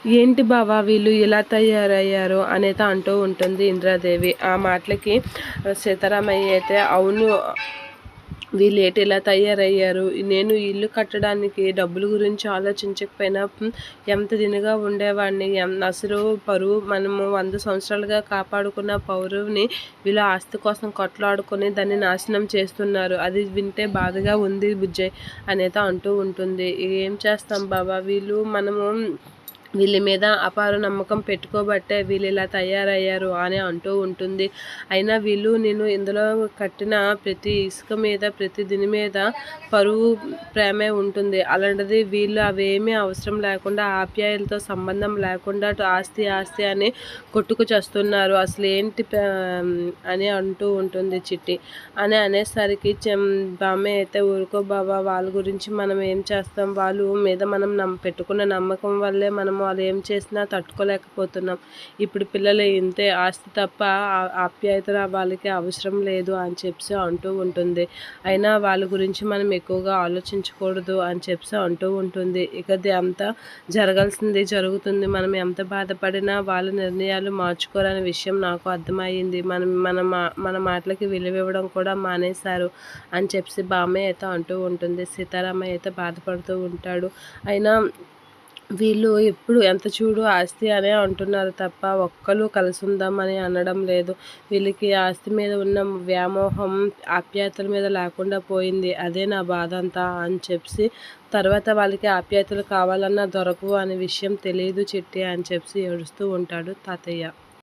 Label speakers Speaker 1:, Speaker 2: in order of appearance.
Speaker 1: ఏంటి బావ వీళ్ళు ఇలా తయారయ్యారు అనేది అంటూ ఉంటుంది ఇంద్రాదేవి. ఆ మాటలకి సీతారామయ్య అయితే అవును వీళ్ళు ఏంటి ఇలా తయారయ్యారు, నేను ఇల్లు కట్టడానికి డబ్బుల గురించి ఆలోచించకపోయినా ఎంత దినగా ఉండేవాడిని, అసలు పరువు మనము 100 సంవత్సరాలుగా కాపాడుకున్న పౌరుని వీళ్ళు ఆస్తి కోసం కొట్లాడుకొని దాన్ని నాశనం చేస్తున్నారు. అది వింటే బాధగా ఉంది బుజ్జయ్ అనేది అంటూ ఉంటుంది. ఏం చేస్తాం బాబా, వీళ్ళ మీద అపార నమ్మకం పెట్టుకోబట్టే వీళ్ళు ఇలా తయారయ్యారు అని అంటూ ఉంటుంది. అయినా నేను ఇందులో కట్టిన ప్రతి ఇసుక మీద ప్రతి దీని మీద పరువు ప్రేమే ఉంటుంది. అలాంటిది వీళ్ళు అవేమీ అవసరం లేకుండా ఆప్యాయలతో సంబంధం లేకుండా ఆస్తి ఆస్తి అని కొట్టుకు చేస్తున్నారు. అసలు ఏంటి అని అంటూ ఉంటుంది చిట్టి. అని అనేసరికి బామ్మ అయితే ఊరుకో బాబా, వాళ్ళ గురించి మనం ఏం చేస్తాం, వాళ్ళు మీద మనం పెట్టుకున్న నమ్మకం వల్లే మనం వాళ్ళు ఏం చేసినా తట్టుకోలేకపోతున్నాం. ఇప్పుడు పిల్లలు ఇంతే, ఆస్తి తప్ప ఆప్యాయత వాళ్ళకి అవసరం లేదు అని చెప్పి అంటూ ఉంటుంది. అయినా వాళ్ళ గురించి మనం ఎక్కువగా ఆలోచించకూడదు అని చెప్పి అంటూ ఉంటుంది. ఇక అంతా జరగాల్సింది జరుగుతుంది. మనం ఎంత బాధపడినా వాళ్ళ నిర్ణయాలు మార్చుకోరనే విషయం నాకు అర్థమయ్యింది. మన మాటలకి విలువ ఇవ్వడం కూడా మానేశారు అని చెప్పి బామ్మ అయితే అంటూ ఉంటుంది. సీతారామయ్య అయితే బాధపడుతూ ఉంటాడు. అయినా వీళ్ళు ఎప్పుడు ఎంత చూడు ఆస్తి అనే అంటున్నారు తప్ప ఒక్కరు కలిసి ఉందామని అనడం లేదు. వీళ్ళకి ఆస్తి మీద ఉన్న వ్యామోహం ఆప్యాయతల మీద లేకుండా పోయింది. అదే నా బాధ అంతా అని చెప్పి తర్వాత వాళ్ళకి ఆప్యాయతలు కావాలన్నా దొరకవు అనే విషయం తెలియదు చిట్టి అని చెప్పి ఏడుస్తూ ఉంటాడు తాతయ్య.